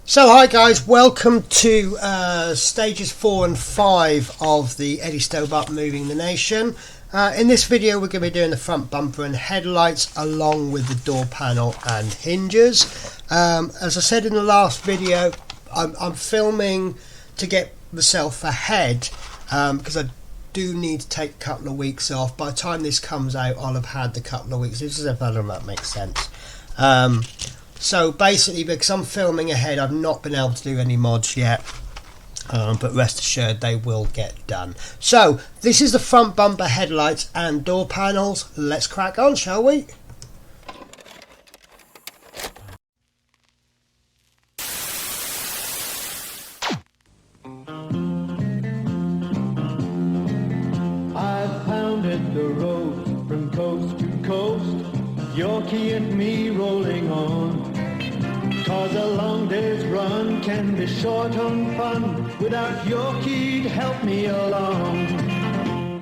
So hi guys, welcome to stages 4 and 5 of the Eddie Stobart Moving the Nation. In this video we're going to be doing the front bumper and headlights along with the door panel and hinges. As I said in the last video, I'm filming to get myself ahead because I do need to take a couple of weeks off. By the time this comes out I'll have had the couple of weeks. This is if that makes sense. So basically, because I'm filming ahead, I've not been able to do any mods yet, but rest assured they will get done. So this is the front bumper, headlights and door panels. Let's crack on, shall we? I've pounded the road from coast to coast, Yorkie and me rolling on. 'Cause a long day's run can be short on fun without Yorkie to help me along.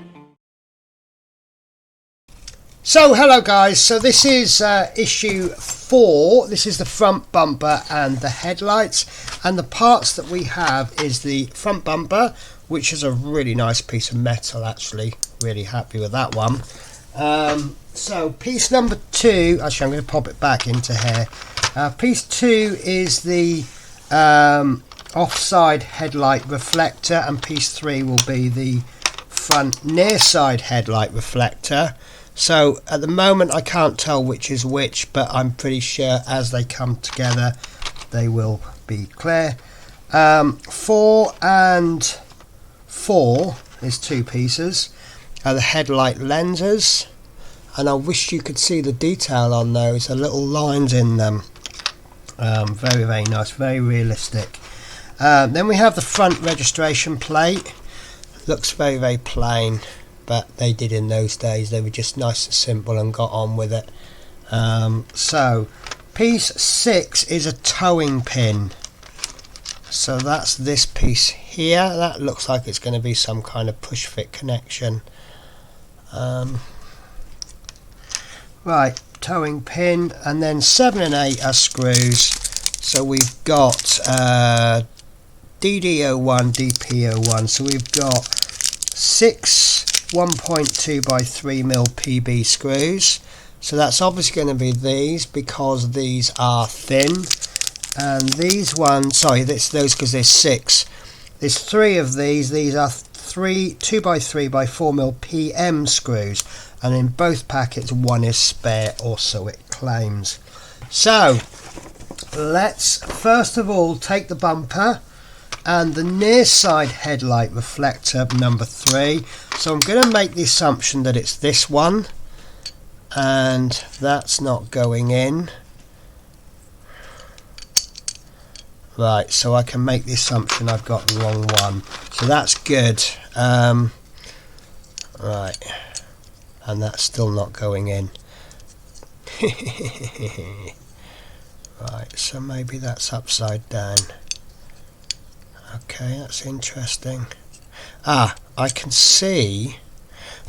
So hello guys, so this is issue 4. This is the front bumper and the headlights, and the parts that we have is the front bumper, which is a really nice piece of metal, actually really happy with that one. So piece number 2, actually I'm going to pop it back into here. Piece 2 is the offside headlight reflector, and piece 3 will be the front near side headlight reflector. So at the moment I can't tell which is which, but I'm pretty sure as they come together they will be clear. 4 and 4 is 2 pieces. The headlight lenses, and I wish you could see the detail on those, the little lines in them. Very nice, very realistic. Then we have the front registration plate. Looks very plain, but they did in those days. They were just nice and simple and got on with it. So piece 6 is a towing pin. So that's this piece here. That looks like it's going to be some kind of push fit connection. Right, towing pin, and then 7 and 8 are screws. So we've got DD01, DP01. So we've got 6 1.2 by 3mm PB screws. So that's obviously going to be these, because these are thin. And these ones, sorry, those because there's 6. There's 3 of these. These are 2 by 3 by 4mm PM screws, and in both packets 1 is spare, or so it claims. So let's first of all take the bumper and the near side headlight reflector number 3. So I'm going to make the assumption that it's this one, and that's not going in. Right, so I can make the assumption I've got the wrong one, so that's good. Right, and that's still not going in. Right, so maybe that's upside down. Okay, that's interesting. I can see.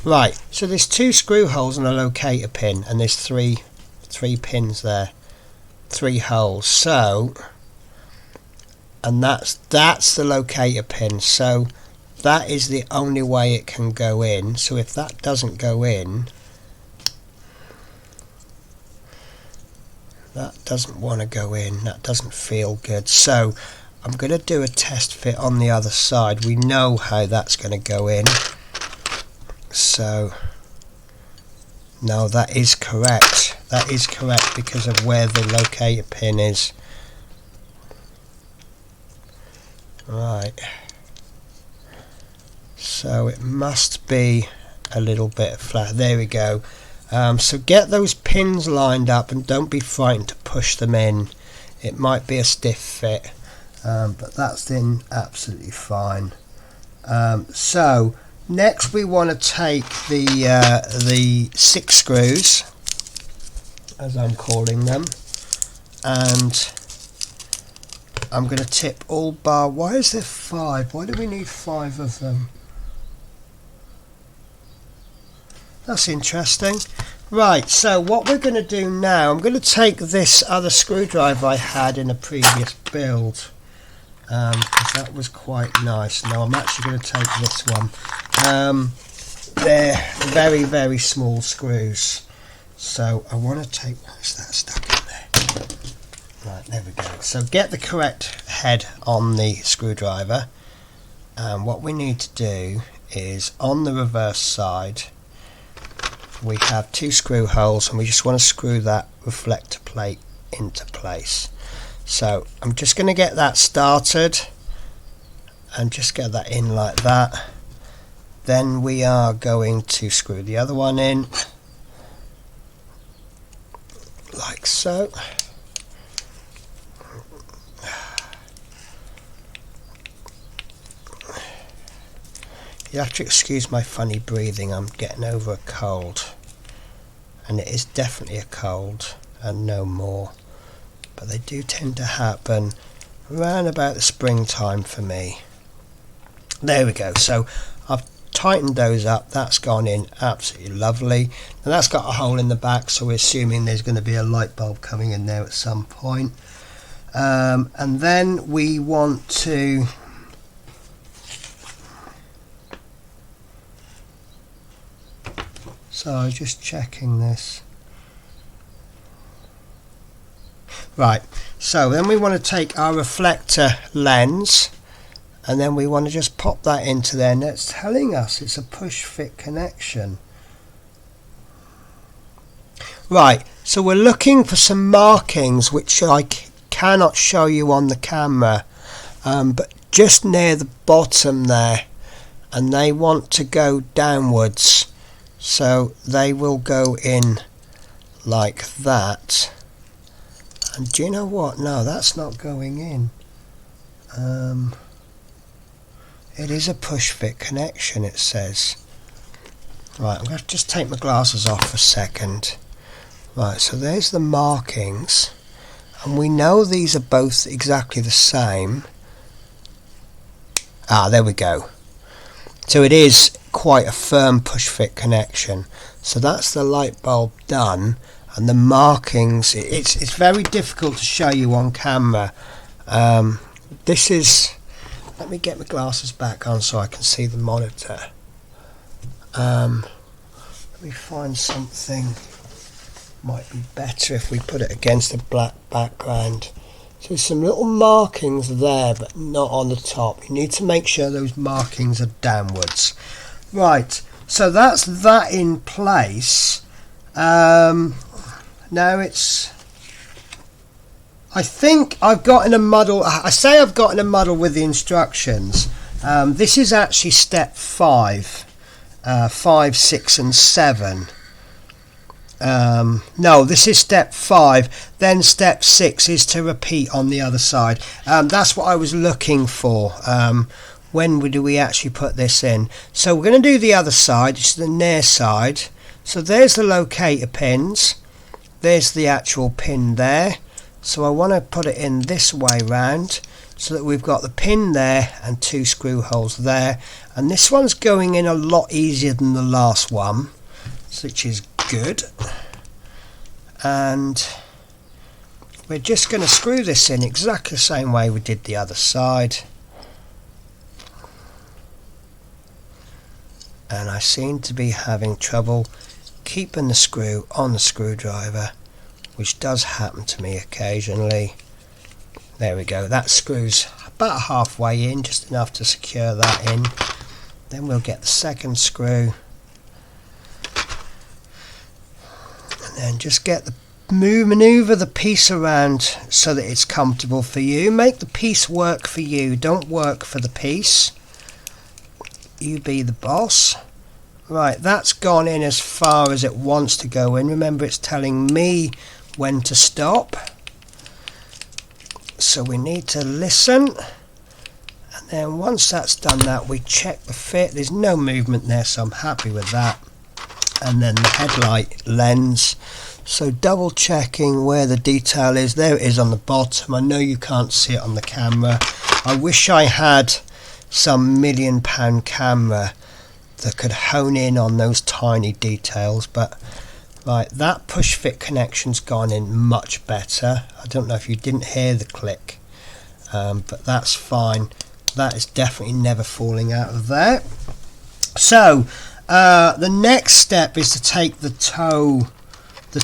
Right, so there's 2 screw holes and a locator pin, and there's three pins there, 3 holes. So, and that's the locator pin. So that is the only way it can go in. So if that doesn't go in, that doesn't want to go in, that doesn't feel good. So I'm going to do a test fit on the other side. We know how that's going to go in. So no, that is correct. That is correct because of where the locator pin is. Right, so it must be a little bit flat. There we go. So get those pins lined up and don't be frightened to push them in. It might be a stiff fit, but that's in absolutely fine. So next we want to take the 6 screws, as I'm calling them, and I'm going to tip all bar. Why is there 5? Why do we need 5 of them? That's interesting. Right, so what we're going to do now, I'm going to take this other screwdriver I had in a previous build, because that was quite nice. Now I'm actually going to take this one. They're very, very small screws, so I want to take, what's that stuck in there? Right, there we go. So get the correct head on the screwdriver, and what we need to do is on the reverse side we have 2 screw holes, and we just want to screw that reflector plate into place. So I'm just going to get that started and just get that in like that. Then we are going to screw the other one in like so. You have to excuse my funny breathing, I'm getting over a cold, and it is definitely a cold and no more, but they do tend to happen around about the springtime for me. There we go, so I've tightened those up, that's gone in absolutely lovely, and that's got a hole in the back, so we're assuming there's going to be a light bulb coming in there at some point. And then we want to so just checking this. Right, so then we want to take our reflector lens, and then we want to just pop that into there, and it's telling us it's a push fit connection. Right, so we're looking for some markings which I cannot show you on the camera, but just near the bottom there, and they want to go downwards. So they will go in like that, and do you know what? No, that's not going in. It is a push fit connection, it says. Right, I'm going to just take my glasses off a second. Right, so there's the markings, and we know these are both exactly the same. Ah, there we go. So it is quite a firm push fit connection. So that's the light bulb done, and the markings, it's very difficult to show you on camera. This is, let me get my glasses back on so I can see the monitor. Let me find something, might be better if we put it against a black background. So there's some little markings there, but not on the top. You need to make sure those markings are downwards. Right, so that's that in place. Now it's, I think I've got in a muddle. I say I've got in a muddle with the instructions. This is actually step 5, 5, 6 and 7. No, this is step 5, then step 6 is to repeat on the other side. That's what I was looking for. When do we actually put this in? So we're going to do the other side, which is the near side. So there's the locator pins, there's the actual pin there. So I want to put it in this way round, so that we've got the pin there and 2 screw holes there, and this one's going in a lot easier than the last one, which is good. And we're just going to screw this in exactly the same way we did the other side, and I seem to be having trouble keeping the screw on the screwdriver, which does happen to me occasionally. There we go, that screws about halfway in, just enough to secure that in. Then we'll get the second screw, and then just get the maneuver the piece around so that it's comfortable for you. Make the piece work for you, don't work for the piece. You be the boss. Right, that's gone in as far as it wants to go in. Remember, it's telling me when to stop, so we need to listen, and then once that's done that, we check the fit. There's no movement there, so I'm happy with that. And then the headlight lens, so double checking where the detail is. There it is on the bottom. I know you can't see it on the camera. I wish I had some £1,000,000 camera that could hone in on those tiny details, but Right, that push fit connection's gone in much better. I don't know if you didn't hear the click, but that's fine. That is definitely never falling out of there. So the next step is to take the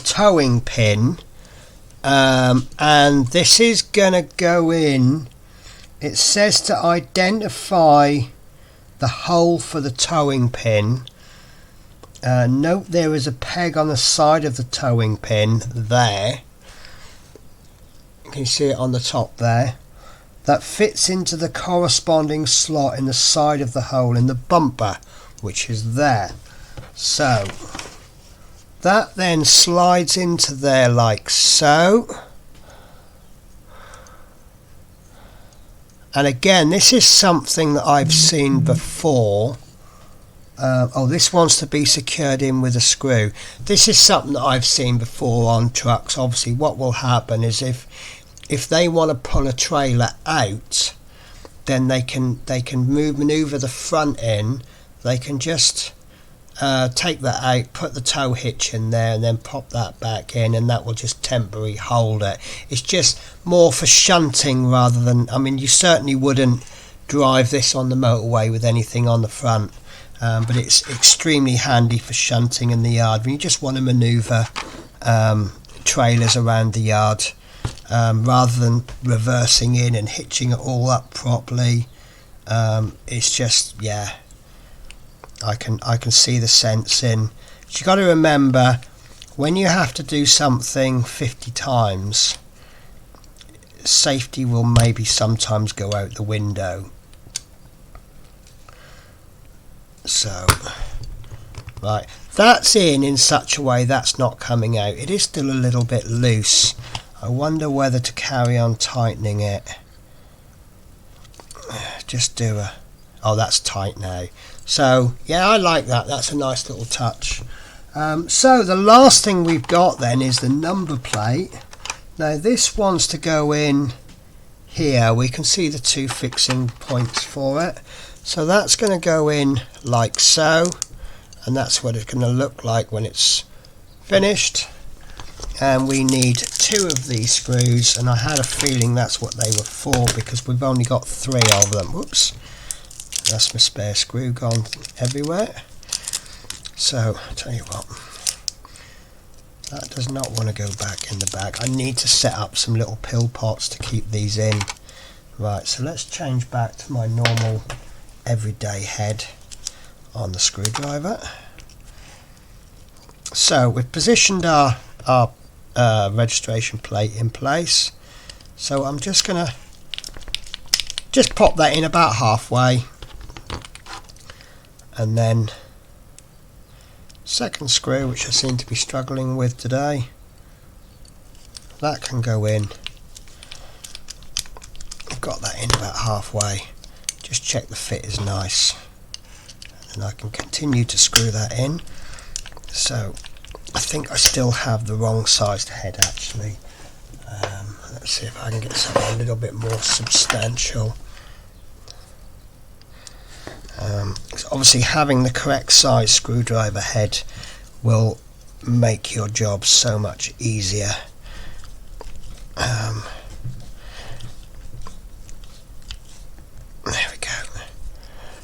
towing pin, and this is gonna go in. It says to identify the hole for the towing pin. Note there is a peg on the side of the towing pin there. You can see it on the top there. That fits into the corresponding slot in the side of the hole in the bumper, which is there. So that then slides into there like so. And again, this is something that I've seen before. This wants to be secured in with a screw. This is something that I've seen before on trucks. Obviously what will happen is if they want to pull a trailer out, then they can maneuver the front in. They can just take that out, put the tow hitch in there, and then pop that back in, and that will just temporarily hold it. It's just more for shunting rather than, I mean, you certainly wouldn't drive this on the motorway with anything on the front. But it's extremely handy for shunting in the yard when you just want to manoeuvre trailers around the yard, rather than reversing in and hitching it all up properly. It's just, yeah, I can see the sense in. But you got to remember, when you have to do something 50 times, safety will maybe sometimes go out the window. So, right, that's in such a way that's not coming out. It is still a little bit loose. I wonder whether to carry on tightening it. Just do a... Oh, that's tight now. So, yeah, I like that. That's a nice little touch. So, the last thing we've got then is the number plate. Now, this wants to go in here. We can see the two fixing points for it. So that's going to go in like so, and that's what it's going to look like when it's finished. And we need 2 of these screws, and I had a feeling that's what they were for because we've only got 3 of them. Whoops, that's my spare screw gone everywhere. So I'll tell you what, that does not want to go back in the back. I need to set up some little pill pots to keep these in. Right, so let's change back to my normal everyday head on the screwdriver. So we've positioned our registration plate in place. So I'm just gonna pop that in about halfway, and then second screw, which I seem to be struggling with today, that can go in. I've got that in about halfway. Just check the fit is nice, and I can continue to screw that in. So I think I still have the wrong sized head actually. Let's see if I can get something a little bit more substantial. So obviously having the correct size screwdriver head will make your job so much easier. There we go.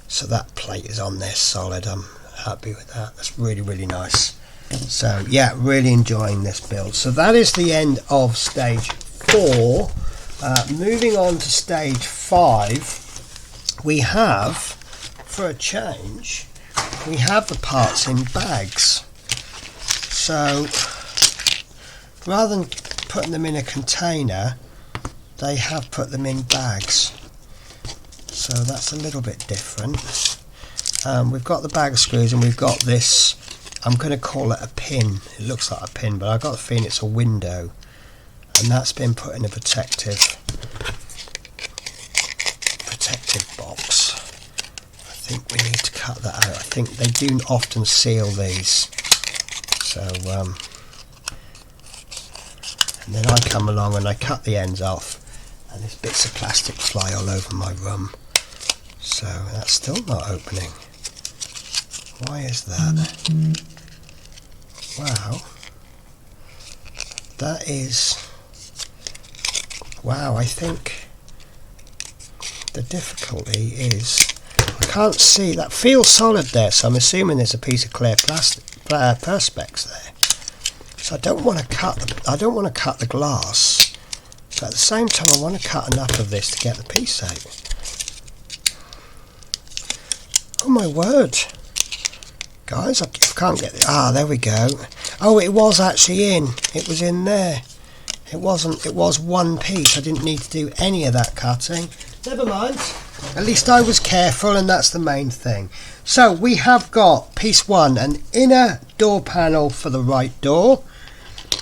So that plate is on there solid. I'm happy with that. That's really, really nice. So yeah, really enjoying this build. So that is the end of stage 4. Moving on to stage 5, we have, for a change, we have the parts in bags. So rather than putting them in a container, they have put them in bags. So that's a little bit different. We've got the bag of screws, and we've got this, I'm going to call it a pin. It looks like a pin, but I've got the feeling it's a window, and that's been put in a protective box. I think we need to cut that out. I think they do often seal these. So and then I come along and I cut the ends off, and there's bits of plastic fly all over my room. So that's still not opening. Why is that? Wow. that is, wow, I think the difficulty is I can't see, that feels solid there, so I'm assuming there's a piece of clear plastic perspex there. So I don't want to cut the glass, but at the same time I want to cut enough of this to get the piece out. Oh my word, guys, I can't get it. Ah, there we go. Oh, it was actually in. It was in there. It wasn't. It was one piece. I didn't need to do any of that cutting. Never mind. At least I was careful, and that's the main thing. So we have got piece one, an inner door panel for the right door.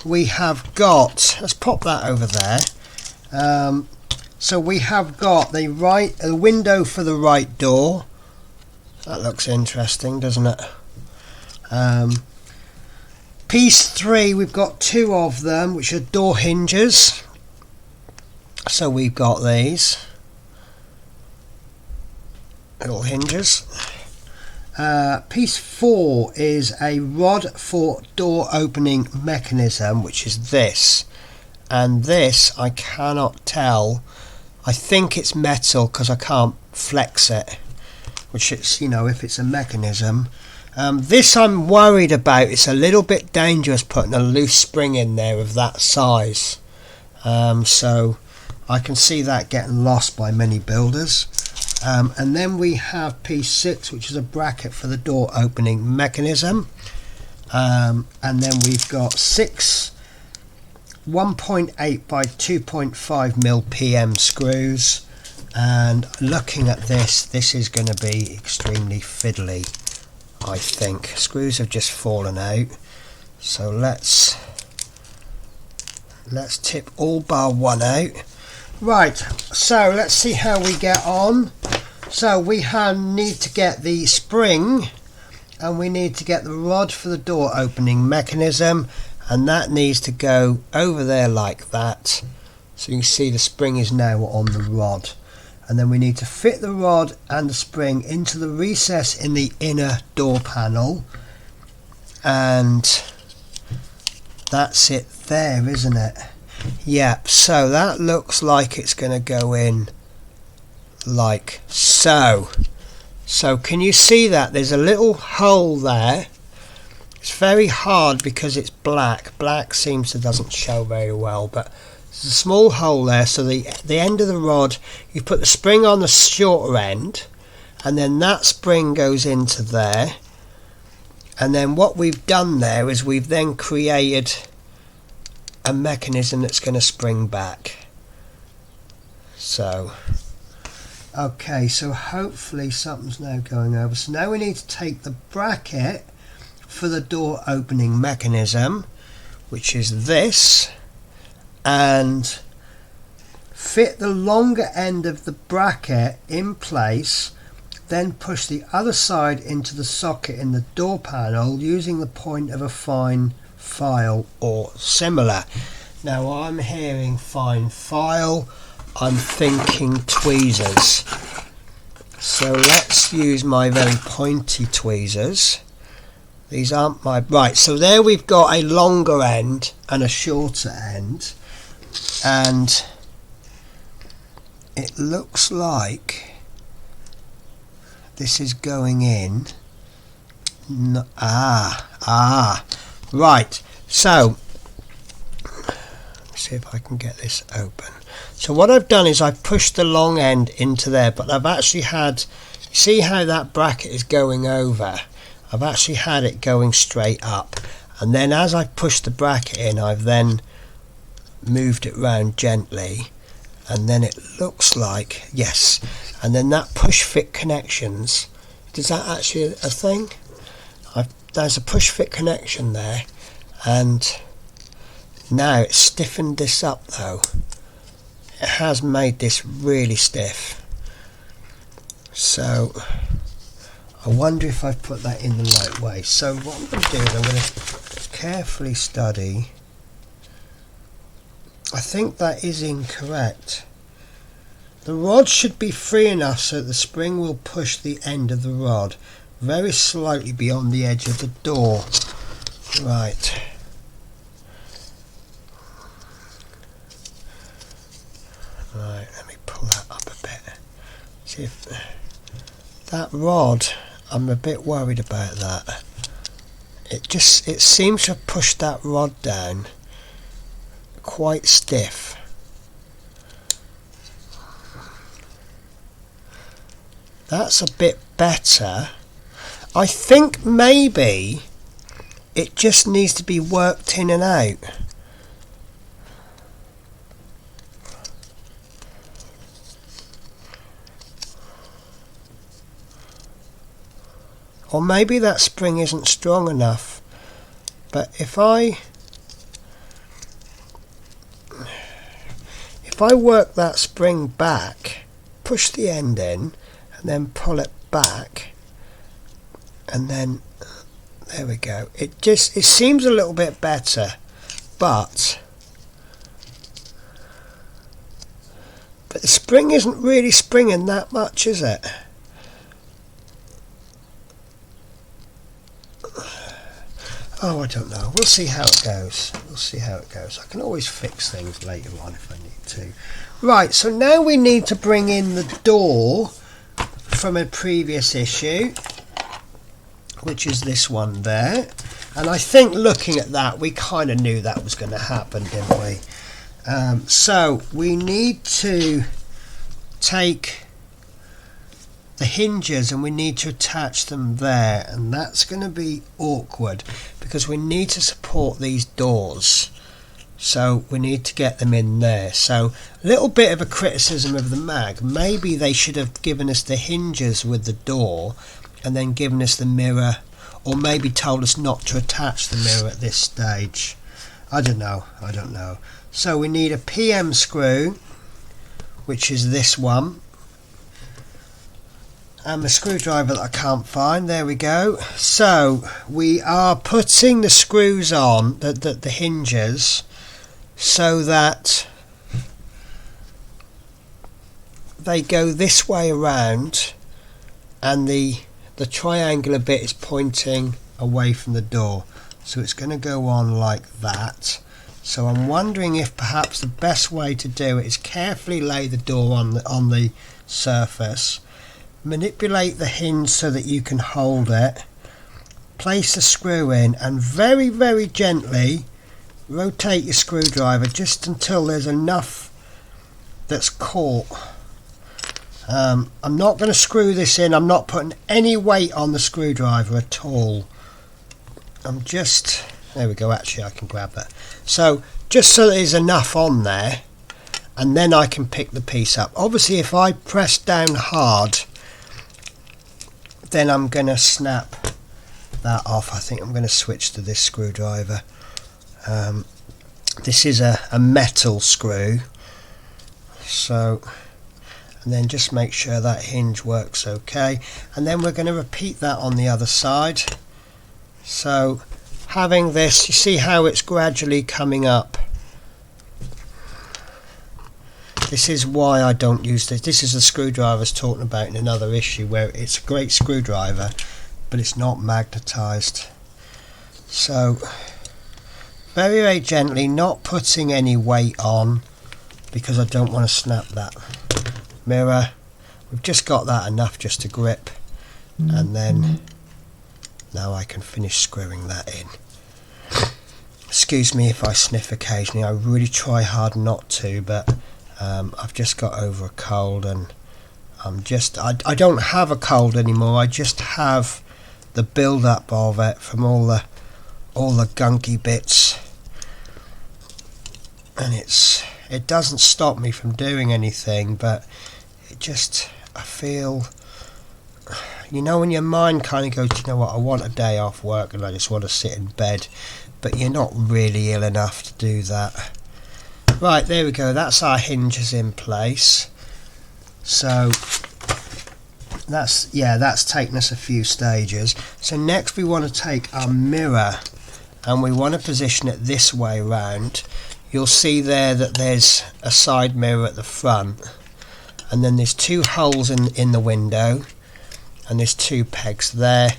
We have got, let's pop that over there. So we have got the window for the right door. That looks interesting, doesn't it? Piece three, we've got two of them, which are door hinges. So we've got these little hinges. Piece four is a rod for door opening mechanism, which is this. And this, I cannot tell. I think it's metal because I can't flex it. Which it's, you know, if it's a mechanism. This I'm worried about. It's a little bit dangerous putting a loose spring in there of that size. So I can see that getting lost by many builders. And then we have piece 6, which is a bracket for the door opening mechanism. And then we've got 6 1.8 by 2.5mm PM screws. And looking at this is going to be extremely fiddly, I think. Screws have just fallen out. So let's tip all bar one out. Right, so let's see how we get on. So we need to get the spring, and we need to get the rod for the door opening mechanism, and that needs to go over there like that. So you can see the spring is now on the rod. And then we need to fit the rod and the spring into the recess in the inner door panel. And that's it there, isn't it? Yep, so that looks like it's going to go in like so. So can you see that? There's a little hole there. It's very hard because it's black. Black doesn't show very well, but there's a small hole there. So the end of the rod, you put the spring on the shorter end, and then that spring goes into there. And then what we've done there is we've then created a mechanism that's going to spring back. So okay, so hopefully something's now going over. So now we need to take the bracket for the door opening mechanism, which is this, and fit the longer end of the bracket in place, then push the other side into the socket in the door panel using the point of a fine file or similar. Now I'm hearing fine file, I'm thinking tweezers. So let's use my very pointy tweezers. These aren't my... Right, so there we've got a longer end and a shorter end. And it looks like this is going in. No, right, so let's see if I can get this open. So what I've done is I've pushed the long end into there, but I've actually had, see how that bracket is going over? I've actually had it going straight up, and then as I pushed the bracket in, I've then moved it round gently, and then it looks like, yes, and then that push fit connections, is that actually a thing? There's a push fit connection there, and now it's stiffened this up though. It has made this really stiff. So I wonder if I've put that in the right way. So what I'm going to do is I'm going to carefully study. I think that is incorrect. The rod should be free enough so that the spring will push the end of the rod very slightly beyond the edge of the door. Right. See if that rod, I'm a bit worried about that. It seems to have pushed that rod down quite stiff. That's a bit better. I think maybe it just needs to be worked in and out. Or maybe that spring isn't strong enough. But if I work that spring back, push the end in, and then pull it back, and then there we go. It seems a little bit better, but the spring isn't really springing that much, is it? Oh, I don't know. We'll see how it goes. We'll see how it goes. I can always fix things later on if I need to. Right, so now we need to bring in the door from a previous issue, which is this one there. And I think looking at that, we kind of knew that was going to happen, didn't we? So we need to take the hinges and we need to attach them there, and that's going to be awkward because we need to support these doors, so we need to get them in there. So a little bit of a criticism of the mag, maybe they should have given us the hinges with the door and then given us the mirror, or maybe told us not to attach the mirror at this stage. I don't know. So we need a PM screw, which is this one, and the screwdriver that I can't find. There we go. So we are putting the screws on, the hinges, so that they go this way around, and the triangular bit is pointing away from the door. So it's going to go on like that. So I'm wondering if perhaps the best way to do it is carefully lay the door on the surface, manipulate the hinge so that you can hold it, place the screw in, and very, very gently rotate your screwdriver just until there's enough that's caught. I'm not going to screw this in. I'm not putting any weight on the screwdriver at all. There we go, actually I can grab that. So just so there's enough on there, and then I can pick the piece up. Obviously if I press down hard, then I'm going to snap that off. I think I'm going to switch to this screwdriver. This is a metal screw, so, and then just make sure that hinge works okay, and then we're going to repeat that on the other side. So having this, you see how it's gradually coming up. This is why I don't use this. This is the screwdriver I was talking about in another issue, where it's a great screwdriver but it's not magnetized. So very, very gently, not putting any weight on because I don't want to snap that mirror. We've just got that enough just to grip, and then now I can finish screwing that in. Excuse me if I sniff occasionally. I really try hard not to, but I've just got over a cold, and I don't have a cold anymore. I just have the build-up of it from all the gunky bits, and it doesn't stop me from doing anything, but I feel, you know, when your mind kind of goes, you know what, I want a day off work and I just want to sit in bed, but you're not really ill enough to do that. Right, there we go, that's our hinges in place. So that's taken us a few stages. So next we want to take our mirror and we want to position it this way round. You'll see there that there's a side mirror at the front, and then there's two holes in the window, and there's two pegs there.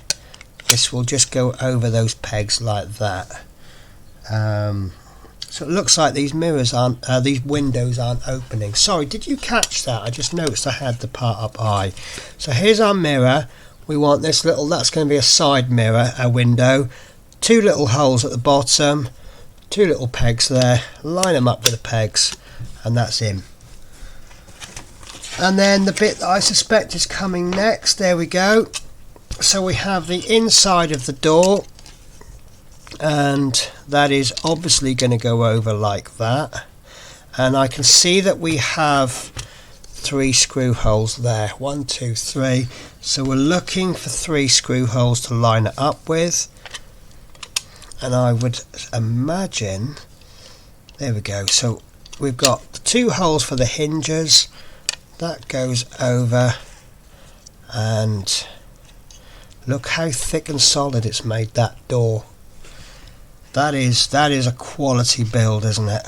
This will just go over those pegs like that. So it looks like these mirrors aren't, these windows aren't opening. Sorry, did you catch that? I just noticed I had the part up high. So here's our mirror. We want this little, that's going to be a side mirror, a window. 2 little holes at the bottom, 2 little pegs there. Line them up with the pegs, and that's in. And then the bit that I suspect is coming next, there we go. So we have the inside of the door, and that is obviously going to go over like that, and I can see that we have 3 screw holes there, 1, 2, 3, so we're looking for 3 screw holes to line it up with, and I would imagine, there we go, so we've got 2 holes for the hinges, that goes over, and look how thick and solid it's made that door. That is a quality build, isn't it?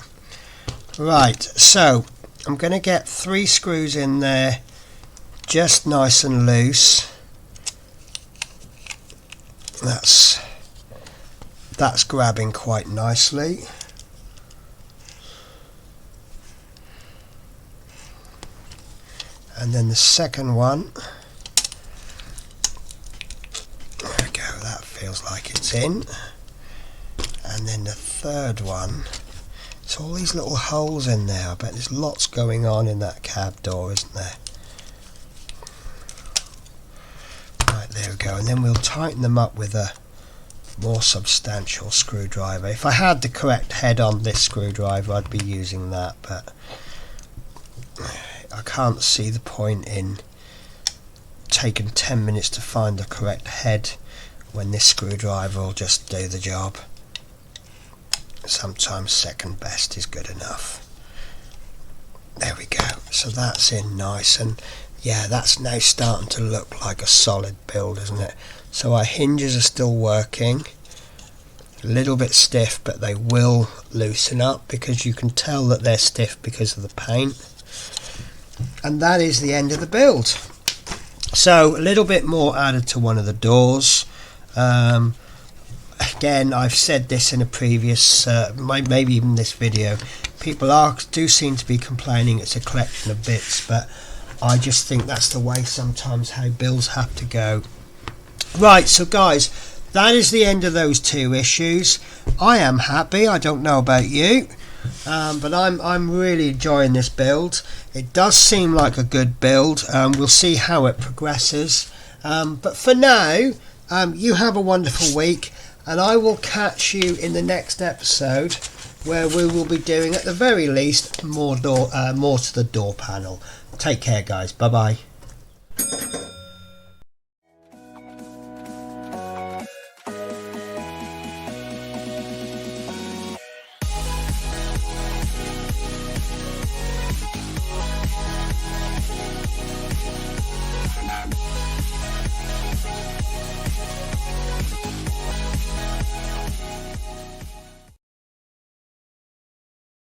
Right, so I'm going to get 3 screws in there, just nice and loose. That's grabbing quite nicely. And then the second one, there we go, that feels like it's in. And then the third one, it's all these little holes in there. I bet there's lots going on in that cab door, isn't there? Right, there we go. And then we'll tighten them up with a more substantial screwdriver. If I had the correct head on this screwdriver, I'd be using that, but I can't see the point in taking 10 minutes to find the correct head when this screwdriver will just do the job. Sometimes second best is good enough. There we go, so that's in nice, and yeah, that's now starting to look like a solid build, isn't it? So our hinges are still working, a little bit stiff, but they will loosen up because you can tell that they're stiff because of the paint. And that is the end of the build. So a little bit more added to one of the doors. Again, I've said this in a previous, maybe even this video, people do seem to be complaining it's a collection of bits, but I just think that's the way sometimes how builds have to go. Right, so guys, that is the end of those 2 issues. I am happy, I don't know about you, but I'm really enjoying this build. It does seem like a good build. We'll see how it progresses, but for now, you have a wonderful week, and I will catch you in the next episode, where we will be doing, at the very least, more to the door panel. Take care, guys. Bye bye.